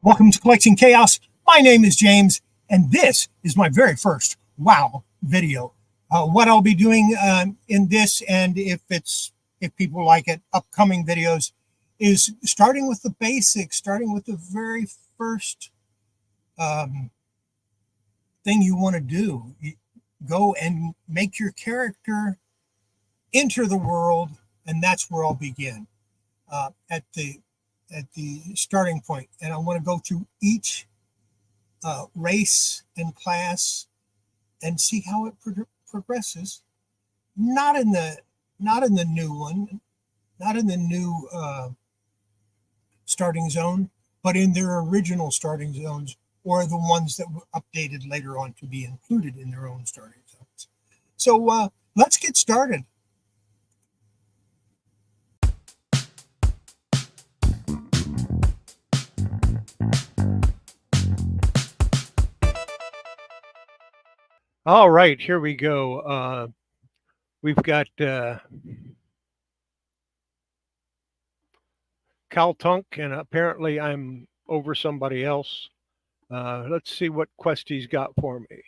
Welcome to Kollecting Kaos. My name is James, and this is my very first WoW video. What I'll be doing in this, and if people like it, upcoming videos, is starting with the basics, starting with the very first thing you want to do. You go and make your character enter the world, and that's where I'll begin at the starting point. And I want to go through each race and class and see how it progresses. Not in the new one, not in the new starting zone, but in their original starting zones, or the ones that were updated later on to be included in their own starting zones. So let's get started. All right, here we go. We've got Caltunk, and apparently I'm over somebody else. Let's see what quest he's got for me.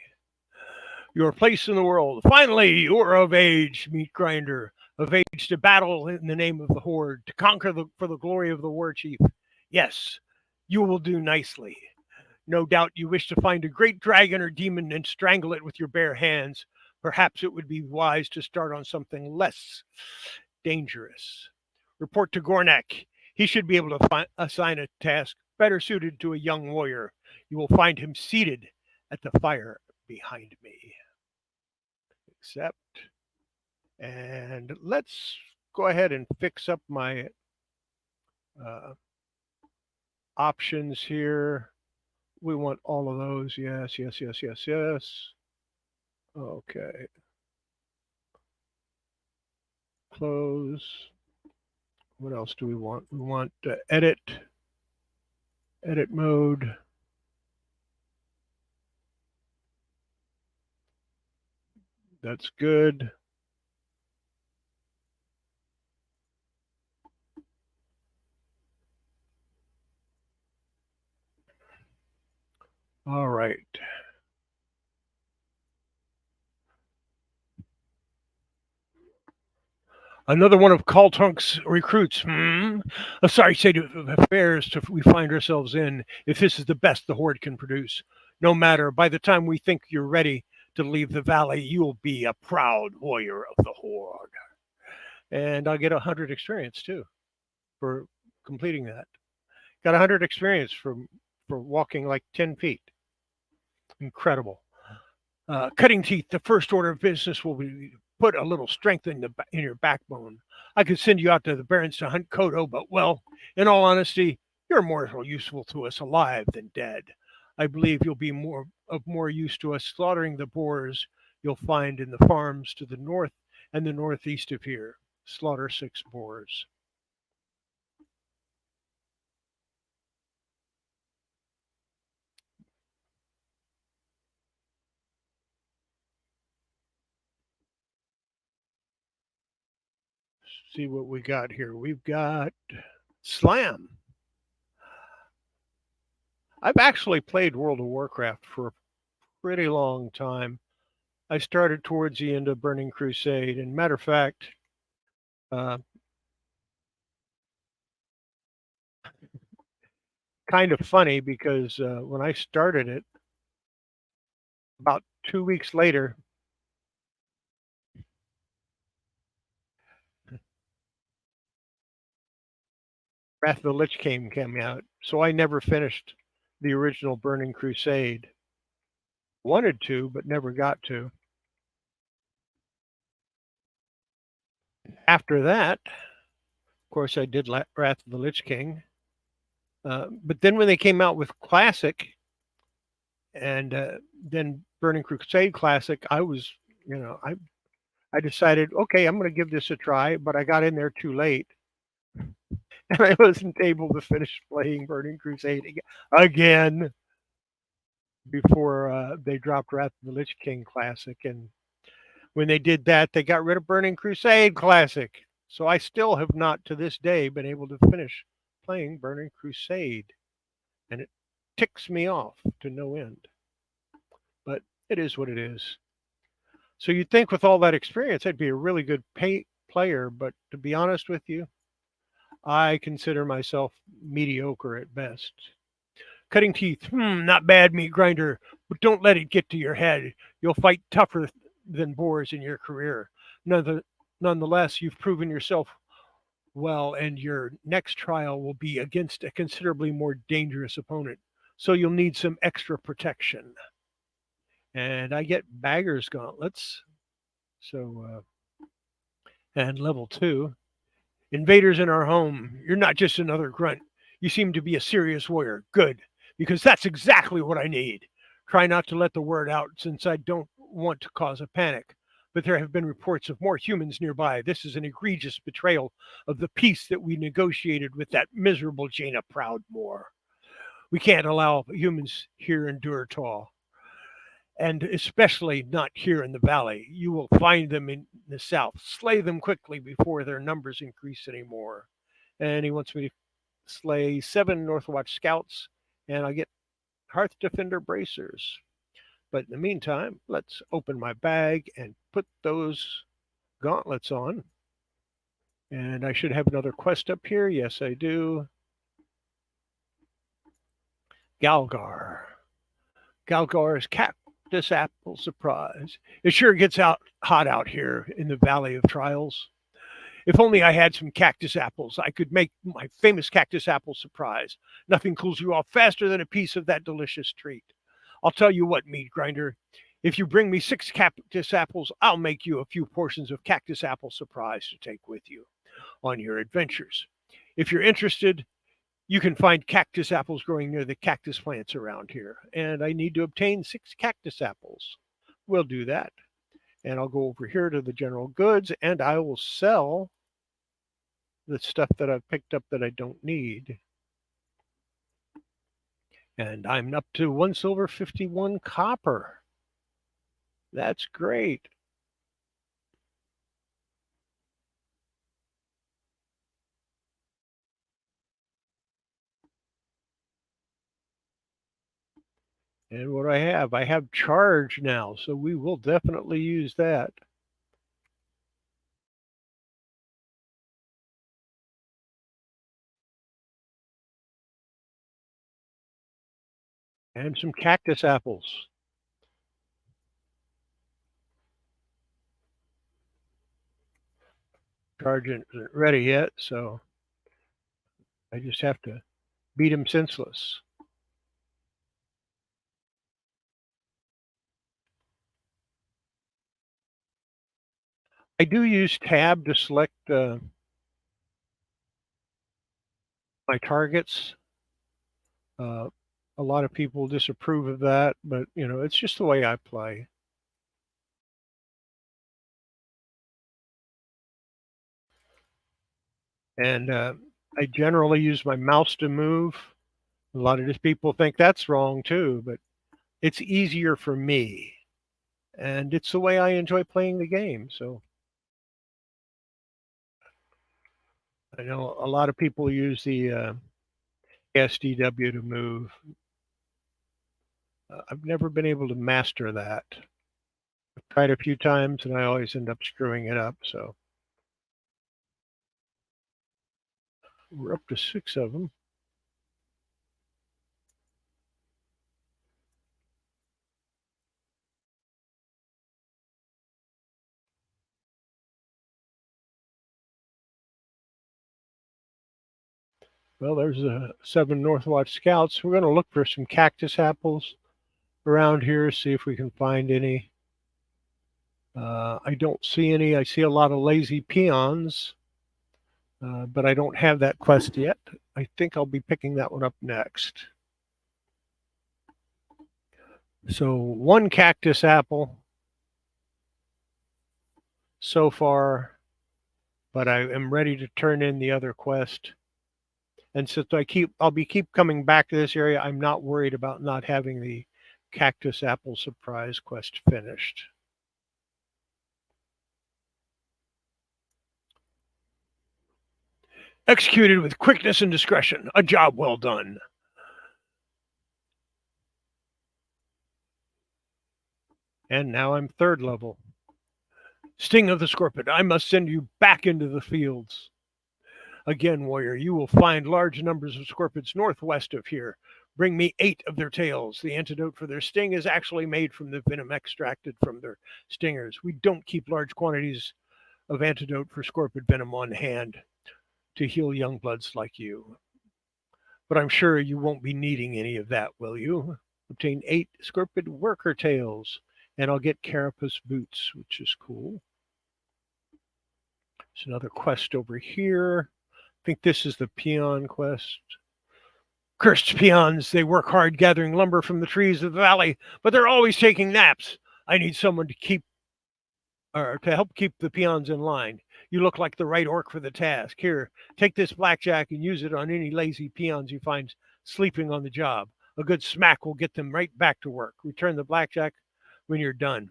Your place in the world. Finally, you're of age, meat grinder. Of age to battle in the name of the Horde, to conquer for the glory of the war chief. Yes, you will do nicely. No doubt you wish to find a great dragon or demon and strangle it with your bare hands. Perhaps it would be wise to start on something less dangerous. Report to Gornak. He should be able to assign a task better suited to a young warrior. You will find him seated at the fire behind me. Accept. And let's go ahead and fix up my options here. We want all of those. Yes, yes, yes, yes, yes. Okay. Close. What else do we want? We want edit mode. That's good. All right. Another one of Caltunk's recruits. A sorry state of affairs we find ourselves in if this is the best the Horde can produce. No matter, by the time we think you're ready to leave the valley, you'll be a proud warrior of the Horde. And I'll get 100 experience too for completing that. Got 100 experience for walking like 10 feet. Incredible. Cutting teeth, the first order of business will be put a little strength in your backbone. I could send you out to the Barrens to hunt Kodo, but, well, in all honesty, you're more useful to us alive than dead. I believe you'll be more use to us slaughtering the boars you'll find in the farms to the north and the northeast of here. Slaughter 6 boars. See what we got here. We've got Slam. I've actually played World of Warcraft for a pretty long time. I started towards the end of Burning Crusade, and matter of fact, kind of funny because when I started it, about 2 weeks later, Wrath of the Lich King came out, so I never finished the original Burning Crusade. Wanted to, but never got to. After that, of course, I did Wrath of the Lich King. But then when they came out with Classic and then Burning Crusade Classic, I was, I decided, okay, I'm going to give this a try, but I got in there too late. And I wasn't able to finish playing Burning Crusade again before they dropped Wrath of the Lich King Classic. And when they did that, they got rid of Burning Crusade Classic. So I still have not, to this day, been able to finish playing Burning Crusade. And ticks me off to no end. But it is what it is. So you'd think with all that experience, I'd be a really good player, but to be honest with you, I consider myself mediocre at best. Cutting teeth, not bad, meat grinder, but don't let it get to your head. You'll fight tougher than boars in your career. Nonetheless, you've proven yourself well, and your next trial will be against a considerably more dangerous opponent. So you'll need some extra protection. And I get Bagger's Gauntlets. So, and level 2. Invaders in our home. You're not just another grunt. You seem to be a serious warrior. Good, because that's exactly what I need. Try not to let the word out since I don't want to cause a panic. But there have been reports of more humans nearby. This is an egregious betrayal of the peace that we negotiated with that miserable Jaina Proudmoore. We can't allow humans here in Durtall, and especially not here in the valley. You will find them in the south. Slay them quickly before their numbers increase anymore. And he wants me to slay 7 Northwatch scouts, and I get Hearth Defender bracers. But in the meantime, let's open my bag and put those gauntlets on. And I should have another quest up here. Yes, I do. Galgar. Galgar's Cactus Apple Surprise. It sure gets hot out here in the Valley of Trials. If only I had some cactus apples, I could make my famous cactus apple surprise. Nothing cools you off faster than a piece of that delicious treat. I'll tell you what, meat grinder. If you bring me 6 cactus apples, I'll make you a few portions of cactus apple surprise to take with you on your adventures. If you're interested, you can find cactus apples growing near the cactus plants around here. And I need to obtain 6 cactus apples. We'll do that. And I'll go over here to the general goods and I will sell the stuff that I've picked up that I don't need. And I'm up to 1 silver, 51 copper. That's great. And what do I have? I have charge now, so we will definitely use that. And some cactus apples. Charge isn't ready yet, so I just have to beat him senseless. I do use tab to select my targets. A lot of people disapprove of that, but you know, it's just the way I play. And I generally use my mouse to move. A lot of these people think that's wrong too, but it's easier for me. And it's the way I enjoy playing the game. So I know a lot of people use the SDW to move. I've never been able to master that. I've tried a few times and I always end up screwing it up. So we're up to 6 of them. Well, there's 7 Northwatch Scouts. We're going to look for some cactus apples around here, see if we can find any. I don't see any. I see a lot of lazy peons, but I don't have that quest yet. I think I'll be picking that one up next. So 1 cactus apple so far, but I am ready to turn in the other quest. And since I'll keep coming back to this area, I'm not worried about not having the cactus apple surprise quest finished. Executed with quickness and discretion. A job well done. And now I'm 3rd level. Sting of the Scorpion, I must send you back into the fields. Again, warrior, you will find large numbers of scorpions northwest of here. Bring me 8 of their tails. The antidote for their sting is actually made from the venom extracted from their stingers. We don't keep large quantities of antidote for scorpion venom on hand to heal young bloods like you. But I'm sure you won't be needing any of that, will you? Obtain 8 scorpion worker tails, and I'll get carapace boots, which is cool. There's another quest over here. I think this is the peon quest. Cursed peons, they work hard gathering lumber from the trees of the valley, but they're always taking naps. I need someone to help keep the peons in line. You look like the right orc for the task. Here, take this blackjack and use it on any lazy peons you find sleeping on the job. A good smack will get them right back to work. Return the blackjack when you're done.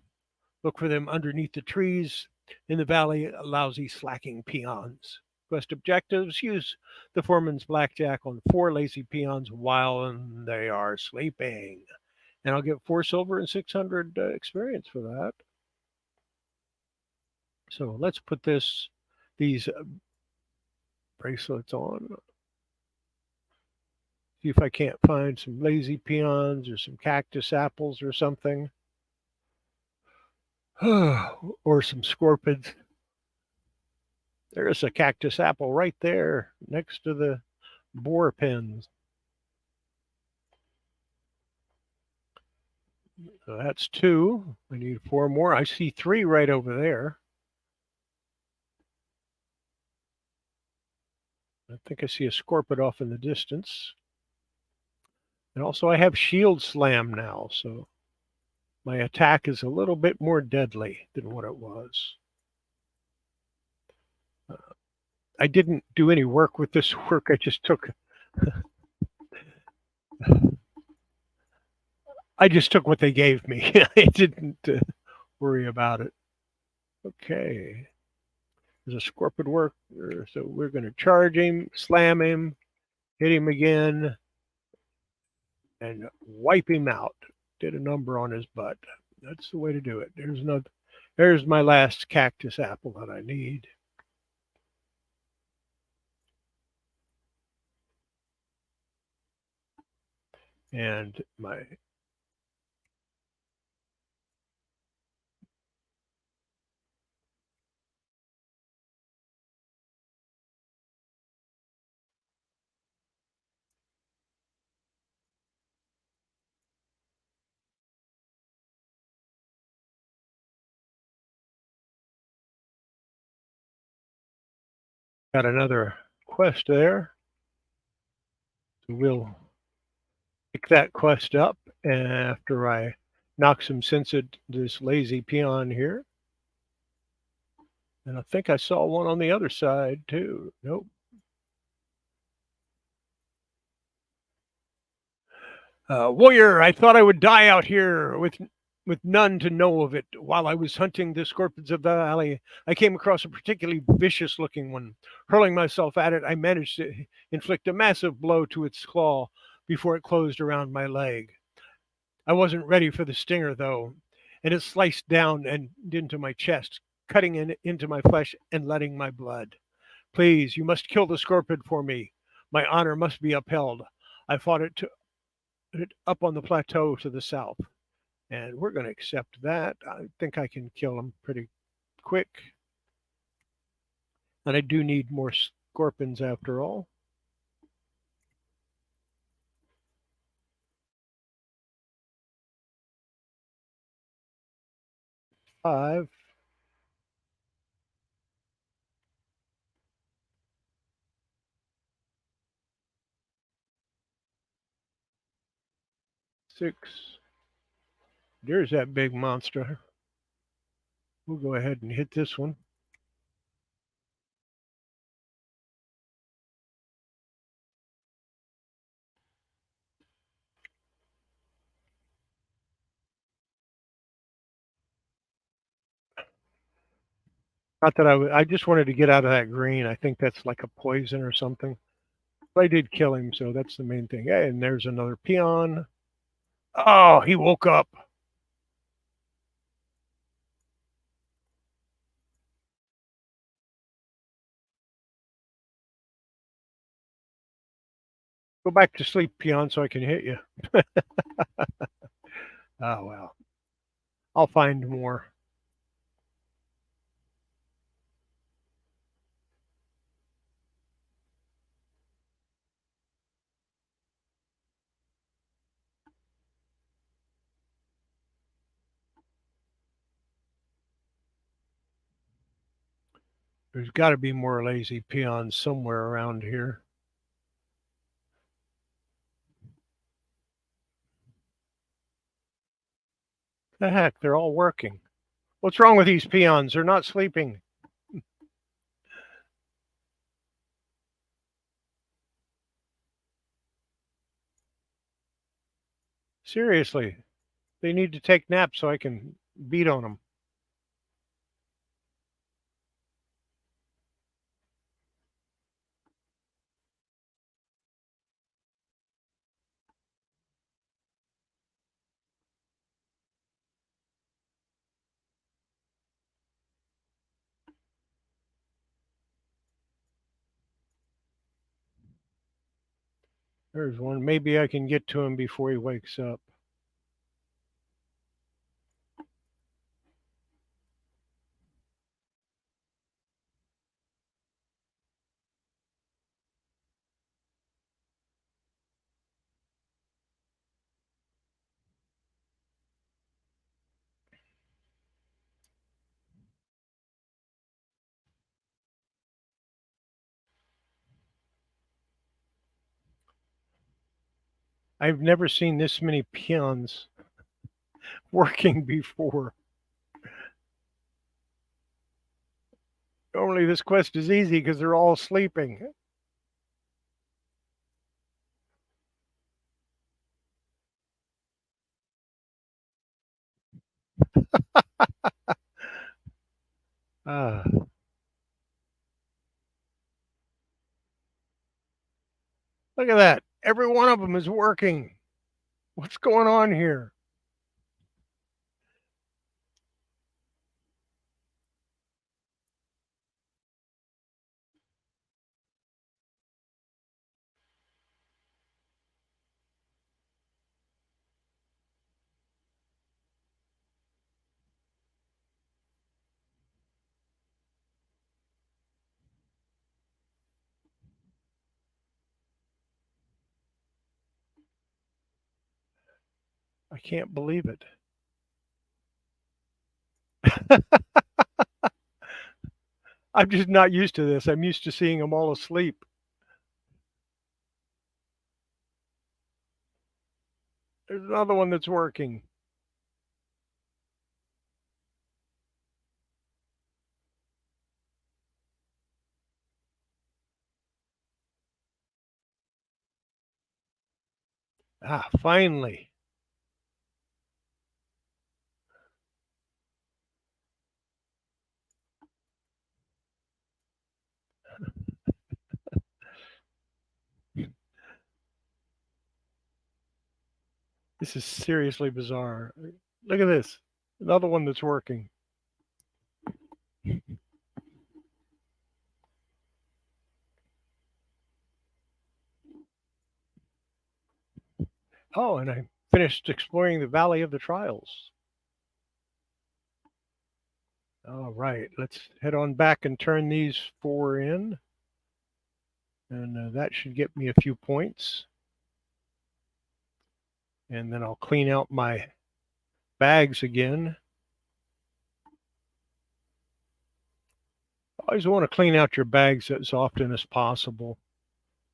Look for them underneath the trees in the valley, lousy slacking peons. Quest objectives: use the foreman's blackjack on 4 lazy peons while they are sleeping. And I'll get 4 silver and 600 experience for that. So let's put these bracelets on. See if I can't find some lazy peons or some cactus apples or something. Or some scorpions. There's a cactus apple right there next to the boar pens. So that's 2. We need 4 more. I see 3 right over there. I think I see a scorpion off in the distance. And also I have shield slam now, so my attack is a little bit more deadly than what it was. I didn't do any work with this work. I just took what they gave me. I didn't worry about it. Okay. There's a scorpion worker, so we're going to charge him, slam him, hit him again, and wipe him out. Did a number on his butt. That's the way to do it. There's my last cactus apple that I need. And my got another quest there. So we'll pick that quest up after I knock some sense at this lazy peon here. And I think I saw one on the other side too. Nope. Warrior, I thought I would die out here with none to know of it. While I was hunting the scorpions of the valley, I came across a particularly vicious looking one. Hurling myself at it, I managed to inflict a massive blow to its claw before it closed around my leg. I wasn't ready for the stinger, though, and it sliced down and into my chest, cutting into my flesh and letting my blood. Please, you must kill the scorpion for me. My honor must be upheld. I fought it up on the plateau to the south. And we're going to accept that. I think I can kill him pretty quick. And I do need more scorpions after all. 5. 6. There's that big monster. We'll go ahead and hit this one. Not that I just wanted to get out of that green. I think that's like a poison or something. But I did kill him, so that's the main thing. Hey, and there's another peon. Oh, he woke up. Go back to sleep, peon, so I can hit you. Oh, well. I'll find more. There's got to be more lazy peons somewhere around here. The heck, they're all working. What's wrong with these peons? They're not sleeping. Seriously, they need to take naps so I can beat on them. There's one. Maybe I can get to him before he wakes up. I've never seen this many peons working before. Only this quest is easy because they're all sleeping. Ah, look at that. Every one of them is working. What's going on here? I can't believe it. I'm just not used to this. I'm used to seeing them all asleep. There's another one that's working. Ah, finally. This is seriously bizarre. Look at this. Another one that's working. Oh, and I finished exploring the Valley of the Trials. All right, let's head on back and turn these 4 in. And that should get me a few points. And then I'll clean out my bags again. Always want to clean out your bags as often as possible.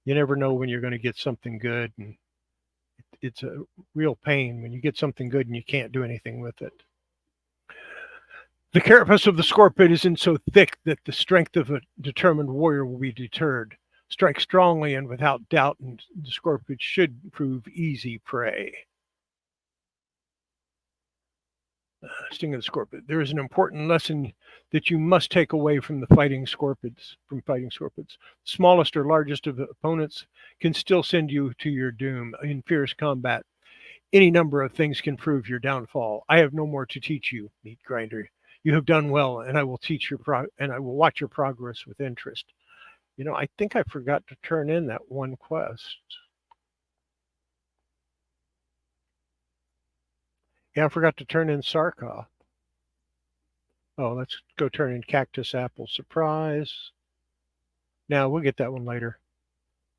You never know when you're going to get something good, and it's a real pain when you get something good and you can't do anything with it. The carapace of the scorpion isn't so thick that the strength of a determined warrior will be deterred. Strike strongly and without doubt, and the scorpion should prove easy prey. Sting of the scorpion. There is an important lesson that you must take away from fighting scorpions. Smallest or largest of the opponents can still send you to your doom in fierce combat. Any number of things can prove your downfall. I have no more to teach you, meat grinder. You have done well, and I will watch your progress with interest. I think I forgot to turn in that one quest. Yeah, I forgot to turn in Sarkov. Oh, let's go turn in Cactus Apple Surprise. Now, we'll get that one later.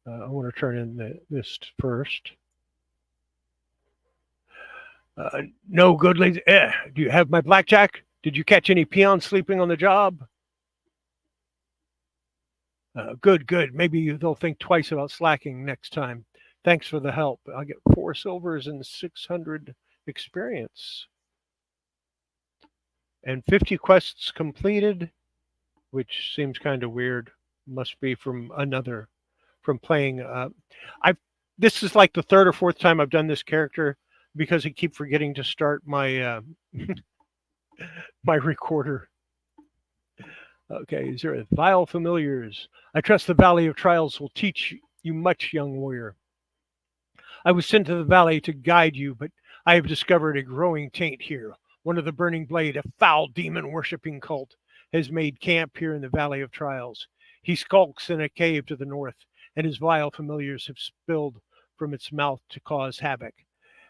I want to turn in this first. No good, lazy. Do you have my blackjack? Did you catch any peons sleeping on the job? Good, good. Maybe they'll think twice about slacking next time. Thanks for the help. I'll get 4 silvers and 600 experience. And 50 quests completed, which seems kind of weird. Must be from playing. I've This is like the third or fourth time I've done this character because I keep forgetting to start my my recorder. Okay, 0. Vile familiars. I trust the Valley of Trials will teach you much, young warrior. I was sent to the valley to guide you, but I have discovered a growing taint here. One of the Burning Blade, a foul demon worshipping cult, has made camp here in the Valley of Trials. He skulks in a cave to the north, and his vile familiars have spilled from its mouth to cause havoc.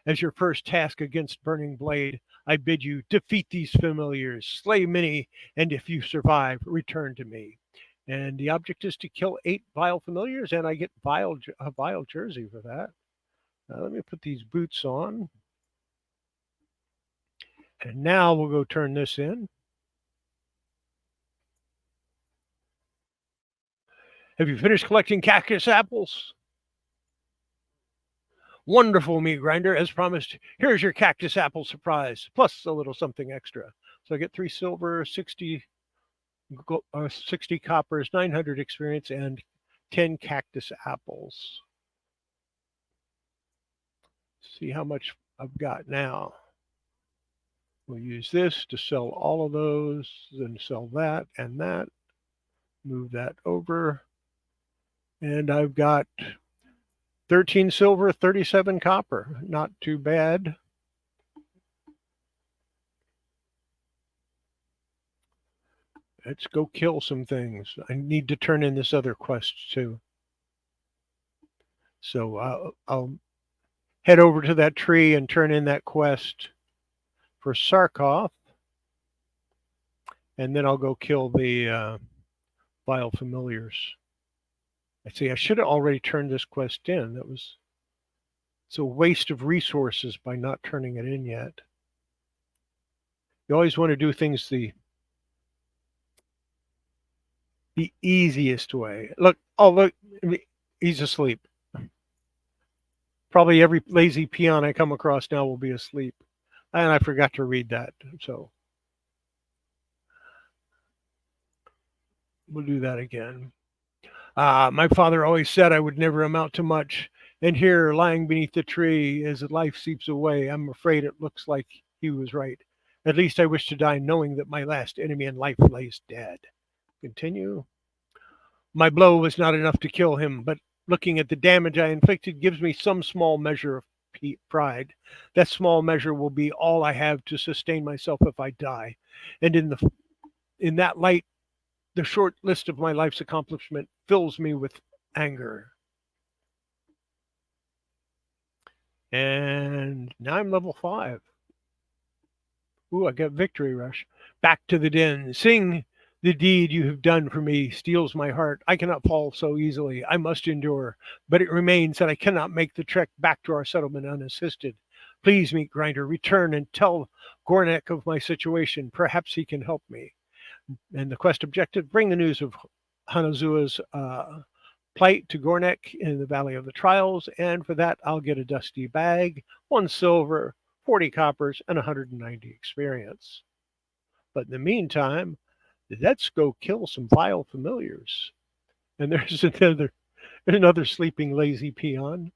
As your first task against Burning Blade, I bid you defeat these familiars, slay many, and if you survive, return to me. And the object is to kill 8 vile familiars, and I get a vile jersey for that. Let me put these boots on. And now we'll go turn this in. Have you finished collecting cactus apples? Wonderful, meat grinder. As promised, here's your cactus apple surprise, plus a little something extra. So I get 3 silver, 60 coppers, 900 experience, and 10 cactus apples. See how much I've got now. We'll use this to sell all of those, then sell that and that. Move that over. And I've got 13 silver, 37 copper. Not too bad. Let's go kill some things. I need to turn in this other quest too. So I'll head over to that tree and turn in that quest for Sarkov. And then I'll go kill the vile familiars. I see, I should have already turned this quest in. It's a waste of resources by not turning it in yet. You always want to do things the easiest way. Look, he's asleep. Probably every lazy peon I come across now will be asleep. And I forgot to read that, so we'll do that again. My father always said I would never amount to much. And here, lying beneath the tree, as life seeps away, I'm afraid it looks like he was right. At least I wish to die knowing that my last enemy in life lays dead. Continue. My blow was not enough to kill him, but looking at the damage I inflicted gives me some small measure of pride. That small measure will be all I have to sustain myself if I die. And in that light, the short list of my life's accomplishment fills me with anger. And now I'm level 5. Ooh, I got victory rush. Back to the den. Sing, the deed you have done for me steals my heart. I cannot fall so easily. I must endure. But it remains that I cannot make the trek back to our settlement unassisted. Please, meat grinder, return and tell Gornek of my situation. Perhaps he can help me. And the quest objective, bring the news of Hanazua's plight to Gornek in the Valley of the Trials. And for that, I'll get a dusty bag, 1 silver, 40 coppers, and 190 experience. But in the meantime, let's go kill some vile familiars. And there's another sleeping lazy peon.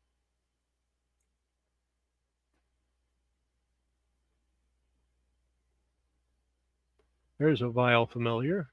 There's a vile familiar.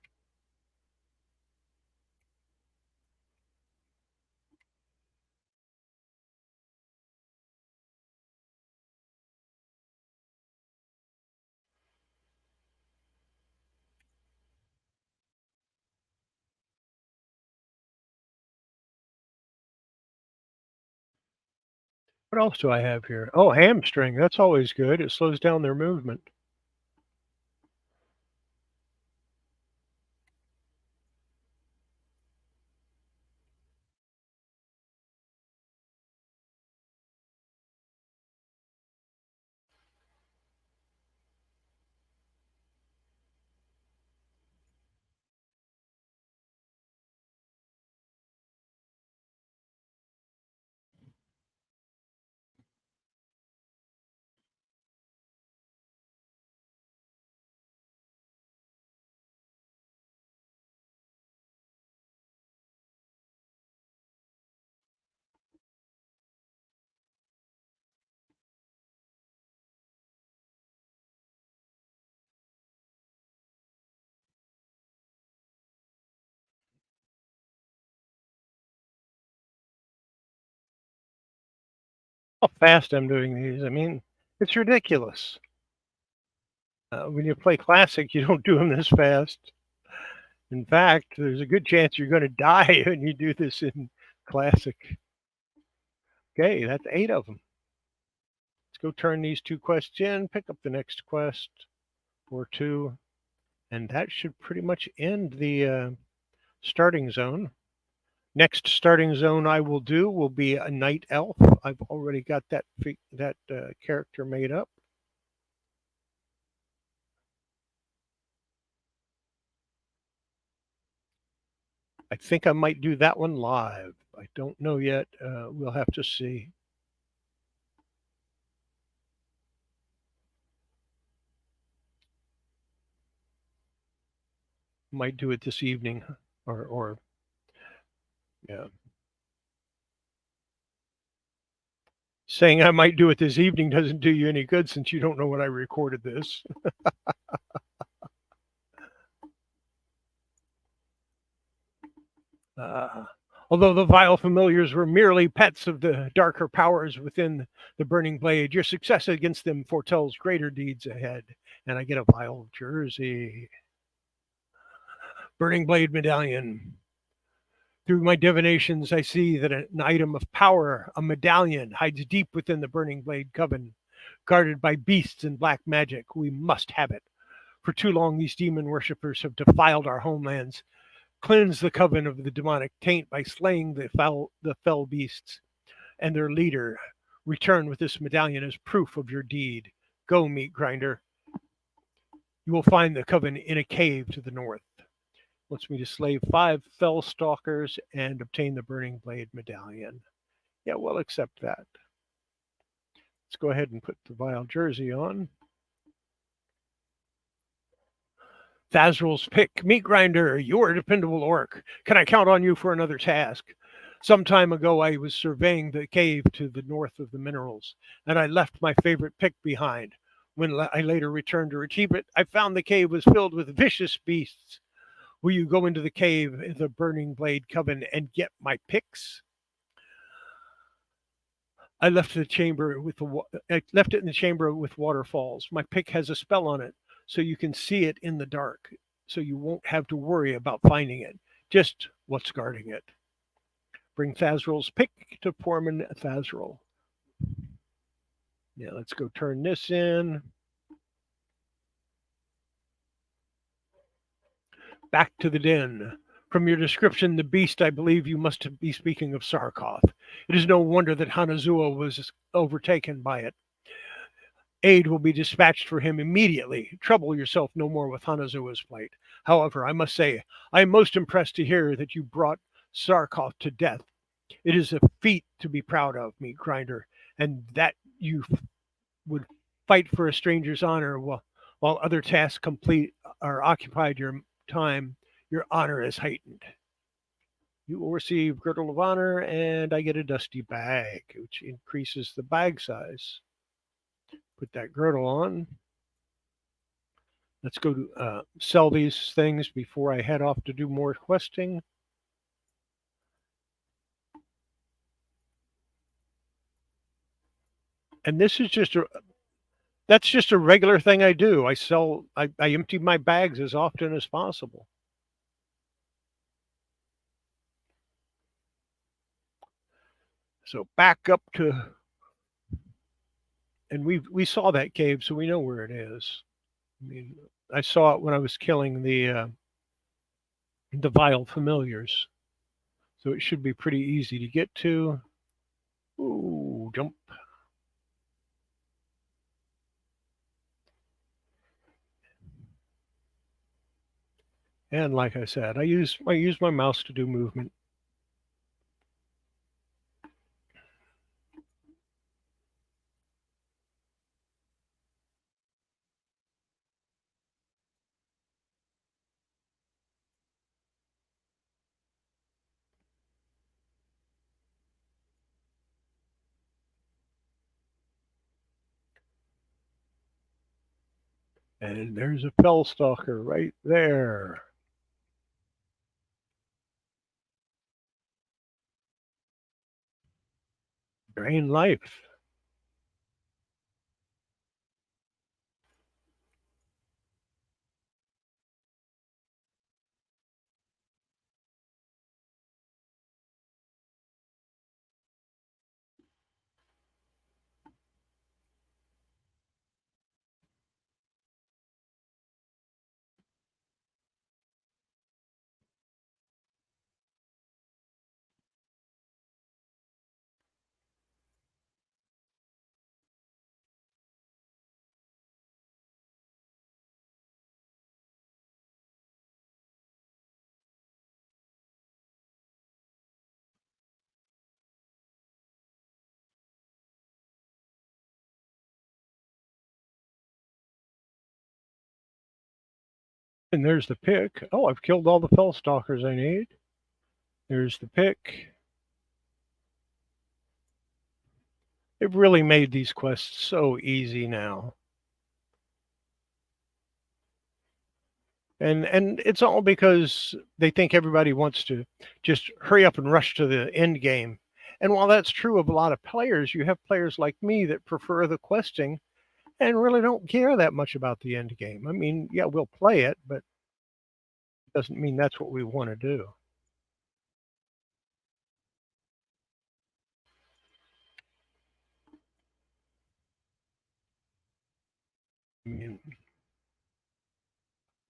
What else do I have here? Oh, hamstring. That's always good. It slows down their movement. How fast I'm doing these. I mean, it's ridiculous. When you play classic, you don't do them this fast. In fact, there's a good chance you're going to die when you do this in classic. Okay, that's 8 of them. Let's go turn these 2 quests in, pick up the next quest or 2, and that should pretty much end the starting zone. Next starting zone I will do will be a night elf. I've already got that character made up. I think I might do that one live. I don't know yet. We'll have to see. Might do it this evening, or yeah. Saying I might do it this evening doesn't do you any good since you don't know when I recorded this. Uh, Although the vile familiars were merely pets of the darker powers within the burning blade, your success against them foretells greater deeds ahead. And I get a vile jersey. Burning blade medallion. Through my divinations, I see that an item of power, a medallion, hides deep within the burning blade coven, guarded by beasts and black magic. We must have it. For too long, these demon worshippers have defiled our homelands. Cleanse the coven of the demonic taint by slaying the fell beasts and their leader. Return with this medallion as proof of your deed. Go, meat grinder. You will find the coven in a cave to the north. Wants me to slay 5 fell stalkers and obtain the burning blade medallion. Yeah, we'll accept that. Let's go ahead and put the vile jersey on. Thazral's pick, meat grinder, you're a dependable orc. Can I count on you for another task? Some time ago, I was surveying the cave to the north of the minerals, and I left my favorite pick behind. When I later returned to retrieve it, I found the cave was filled with vicious beasts. Will you go into the cave in the Burning Blade Coven and get my picks? I left the chamber with I left it in the chamber with waterfalls. My pick has a spell on it, so you can see it in the dark. So you won't have to worry about finding it. Just what's guarding it. Bring Thazral's pick to Portman Thazral. Yeah, let's go turn this in. Back to the den. From your description, the beast, I believe you must be speaking of Sarkoth. It is no wonder that Hanazuo was overtaken by it. Aid will be dispatched for him immediately. Trouble yourself no more with Hanazuo's plight. However, I must say, I am most impressed to hear that you brought Sarkoth to death. It is a feat to be proud of, meat grinder, and that you would fight for a stranger's honor while other tasks complete are occupied your time. Your honor is heightened. You will receive Girdle of Honor, and I get a dusty bag, which increases the bag size. Put that girdle on. Let's go to sell these things before I head off to do more questing. And this is that's just a regular thing I do. I empty my bags as often as possible. So back up to And we saw that cave, so we know where it is. I mean, I saw it when I was killing the vile familiars, so it should be pretty easy to get to. Ooh, jump. And like I said, I use my mouse to do movement. And there's a fell stalker right there. Drain life. And there's the pick. Oh, I've killed all the fell stalkers I need. There's the pick. They've really made these quests so easy now. And it's all because they think everybody wants to just hurry up and rush to the end game. And while that's true of a lot of players, you have players like me that prefer the questing and really don't care that much about the end game. I mean, yeah, we'll play it, but it doesn't mean that's what we want to do. I mean,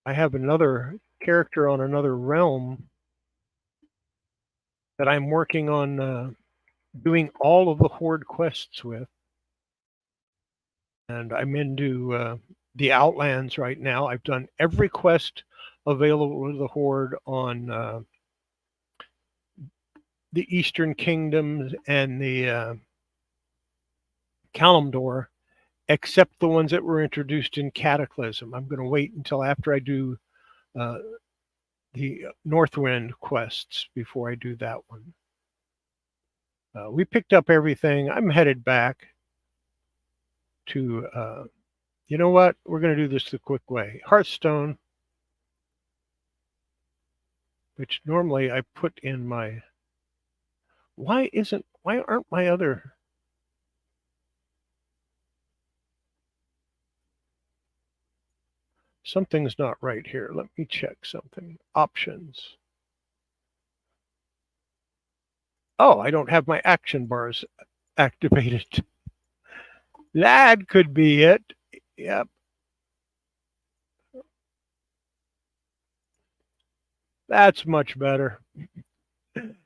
I have another character on another realm that I'm working on doing all of the Horde quests with. And I'm into the Outlands right now. I've done every quest available to the Horde on the Eastern Kingdoms and the Kalimdor, except the ones that were introduced in Cataclysm. I'm going to wait until after I do uh, the Northwind quests before I do that one. We picked up everything. I'm headed back to, you know what? We're going to do this the quick way. Hearthstone, which normally I put in my. Why aren't my other. Something's not right here. Let me check something. Options. Oh, I don't have my action bars activated. That could be it. Yep. That's much better.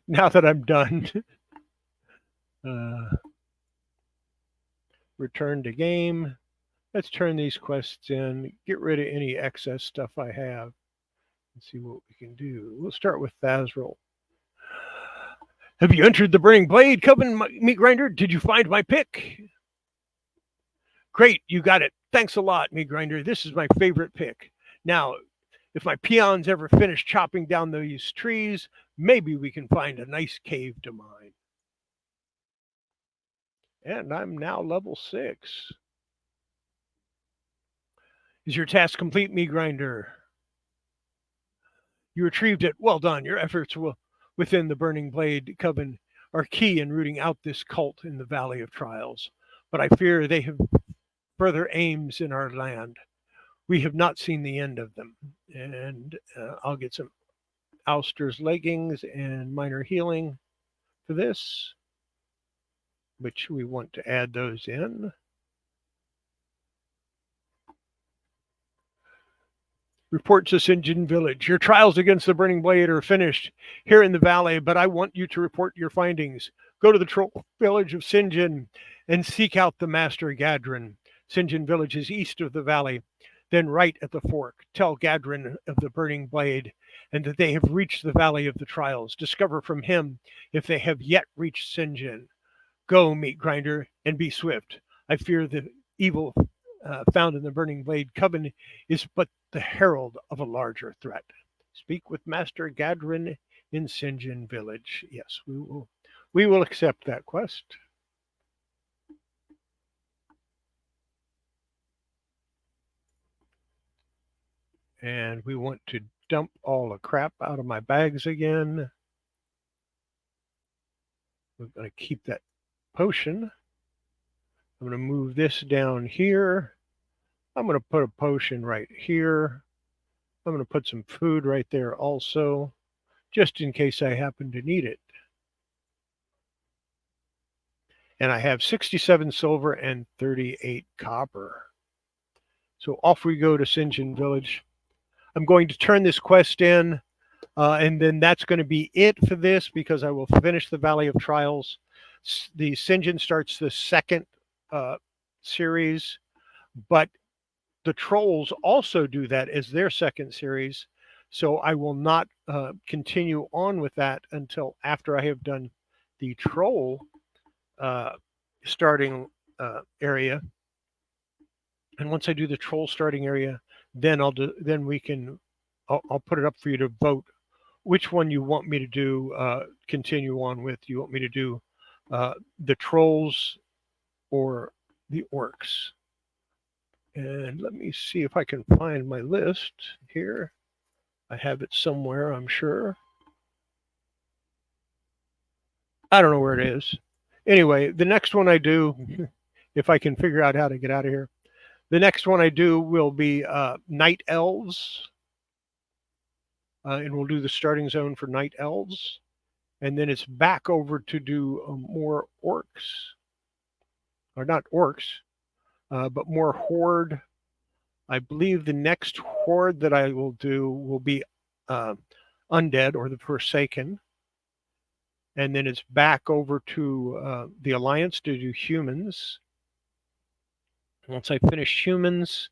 Now that I'm done. Uh, return to game. Let's turn these quests in. Get rid of any excess stuff I have. And see what we can do. We'll start with Thazril. Have you entered the Burning Blade Coven Meat Grinder? Did you find my pick? Great, you got it. Thanks a lot, Meat Grinder. This is my favorite pick. Now, if my peons ever finish chopping down these trees, maybe we can find a nice cave to mine. And I'm now level 6. Is your task complete, Meat Grinder? You retrieved it. Well done. Your efforts within the Burning Blade Coven are key in rooting out this cult in the Valley of Trials. But I fear they have further aims in our land. We have not seen the end of them. And I'll get some Ouster's leggings and minor healing for this, which we want to add those in. Report to St. John Village. Your trials against the Burning Blade are finished here in the valley, but I want you to report your findings. Go to the troll village of St. John and seek out the Master Gadrin. St. John Village is east of the valley, then right at the fork. Tell Gadrin of the Burning Blade and that they have reached the Valley of the Trials. Discover from him if they have yet reached St. John. Go, Meat Grinder, and be swift. I fear the evil found in the Burning Blade Coven is but the herald of a larger threat. Speak with Master Gadrin in St. John Village. Yes, we will. We will accept that quest. And we want to dump all the crap out of my bags again. We're going to keep that potion. I'm going to move this down here. I'm going to put a potion right here. I'm going to put some food right there also, just in case I happen to need it. And I have 67 silver and 38 copper. So off we go to St. John Village. I'm going to turn this quest in, and then that's going to be it for this, because I will finish the Valley of Trials. The St. John starts the second series, but the Trolls also do that as their second series. So I will not continue on with that until after I have done the Troll starting area. And once I do the Troll starting area, then I'll put it up for you to vote which one you want me to do continue on with. You want me to do the Trolls or the Orcs? And let me see if I can find my list here. I have it somewhere, I'm sure. I don't know where it is. Anyway, the next one I do, if I can figure out how to get out of here, the next one I do will be Night Elves. And we'll do the starting zone for Night Elves. And then it's back over to do more Orcs. Or not Orcs, but more Horde. I believe the next Horde that I will do will be Undead or the Forsaken. And then it's back over to the Alliance to do Humans. Once I finish Humans,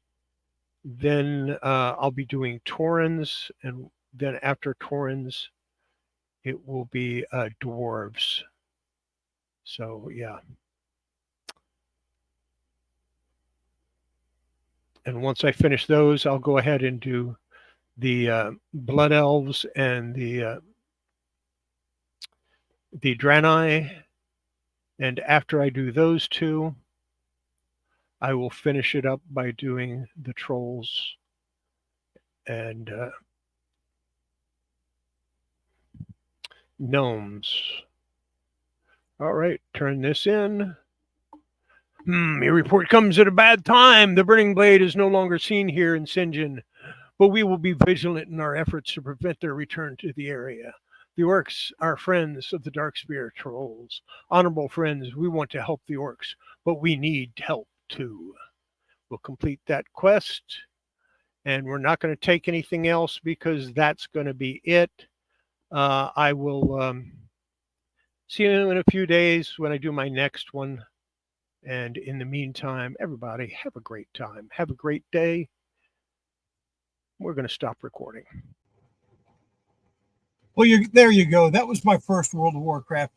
then I'll be doing Taurens. And then after Taurens, it will be Dwarves. So, yeah. And once I finish those, I'll go ahead and do the Blood Elves and the Draenei. And after I do those two, I will finish it up by doing the Trolls and Gnomes. All right, turn this in. Your report comes at a bad time. The Burning Blade is no longer seen here in St. John, but we will be vigilant in our efforts to prevent their return to the area. The Orcs are friends of the Darkspear Trolls. Honorable friends, we want to help the Orcs, but we need help too. We'll complete that quest, and we're not going to take anything else because that's going to be it. I will see you in a few days when I do my next one. And in the meantime, everybody, have a great time. Have a great day. We're going to stop recording. Well, there you go. That was my first World of Warcraft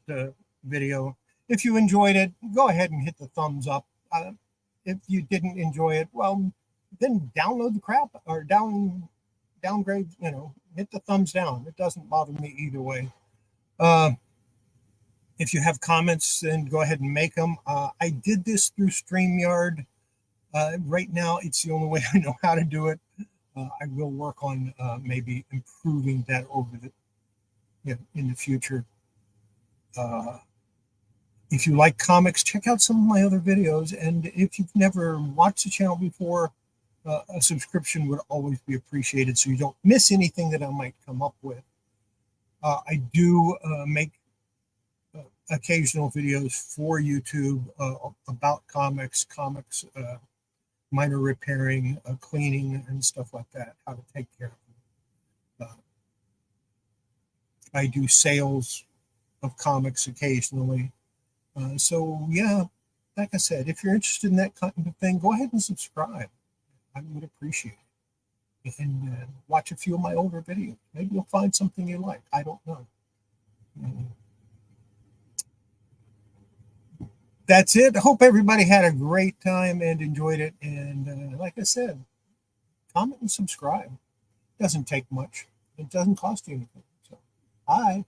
video. If you enjoyed it, go ahead and hit the thumbs up. If you didn't enjoy it, well, then download the crap or downgrade, hit the thumbs down. It doesn't bother me either way. If you have comments, then go ahead and make them. I did this through StreamYard. Right now, it's the only way I know how to do it. I will work on maybe improving that in the future. If you like comics, check out some of my other videos. And if you've never watched the channel before, a subscription would always be appreciated so you don't miss anything that I might come up with. I do make occasional videos for YouTube about comics minor repairing, cleaning, and stuff like that, how to take care of them. I do sales of comics occasionally. So, yeah, like I said, if you're interested in that kind of thing, go ahead and subscribe. I would appreciate it. And watch a few of my older videos. Maybe you'll find something you like. I don't know. That's it. I hope everybody had a great time and enjoyed it. And like I said, comment and subscribe. It doesn't take much. It doesn't cost you anything. So, bye.